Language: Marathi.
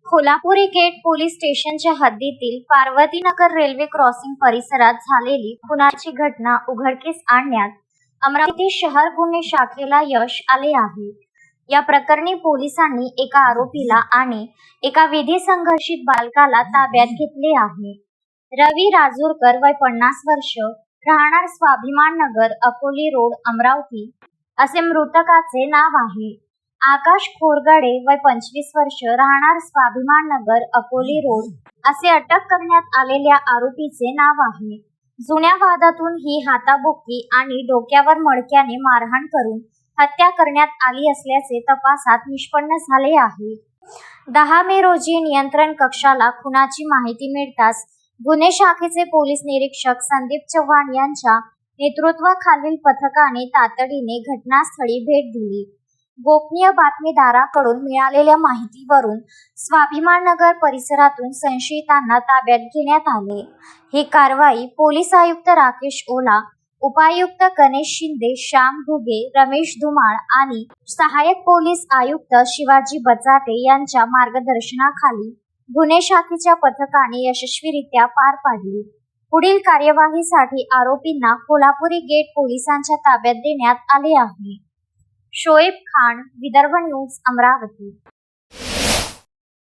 कोल्हापुरी गेट पोलीस स्टेशनच्या हद्दीतील पार्वतीनगर रेल्वे क्रॉसिंग परिसरात झालेली खुनाची घटना उघडकीस आणण्यात अमरावती शहर गुन्हे शाखेला यश आले आहे। या प्रकरणी पोलिसांनी एका आरोपीला आणि एका विधी संघर्षित बालकाला ताब्यात घेतले आहे। रवी राजूरकर वय 50 वर्ष, राहणार स्वाभिमान नगर, अकोली रोड, अमरावती असे मृतकाचे नाव आहे। आकाश खोरगडे वय 25 वर्ष, राहणार स्वाभिमान नगर, अकोली रोड असे अटक करण्यात आलेल्या आरोपीचे नाव आहे। जुन्या वादातून ही हाताबुक्की आणि डोक्यावर मडक्याने मारहाण करून हत्या करण्यात आली असल्याचे तपासात निष्पन्न झाले आहे। 10 मे रोजी नियंत्रण कक्षाला खुनाची माहिती मिळताच गुन्हे शाखेचे पोलीस निरीक्षक संदीप चव्हाण यांच्या नेतृत्वाखालील पथकाने तातडीने घटनास्थळी भेट दिली। गोपनीय बातमीदाराकडून मिळालेल्या माहितीवरून स्वाभिमाननगर परिसरातून संशयितांना ताब्यात घेण्यात आले। ही कारवाई पोलीस आयुक्त राकेश ओला, उपायुक्त गणेश शिंदे, श्याम घुगे, रमेश धुमाळ आणि सहाय्यक पोलीस आयुक्त शिवाजी बचाटे यांच्या मार्गदर्शनाखाली गुन्हे शाखेच्या पथकाने यशस्वीरित्या पार पाडली। पुढील कार्यवाहीसाठी आरोपींना कोल्हापुरी गेट पोलिसांच्या ताब्यात देण्यात आले आहे। शोएब खान, विदर्भ न्यूज, अमरावती।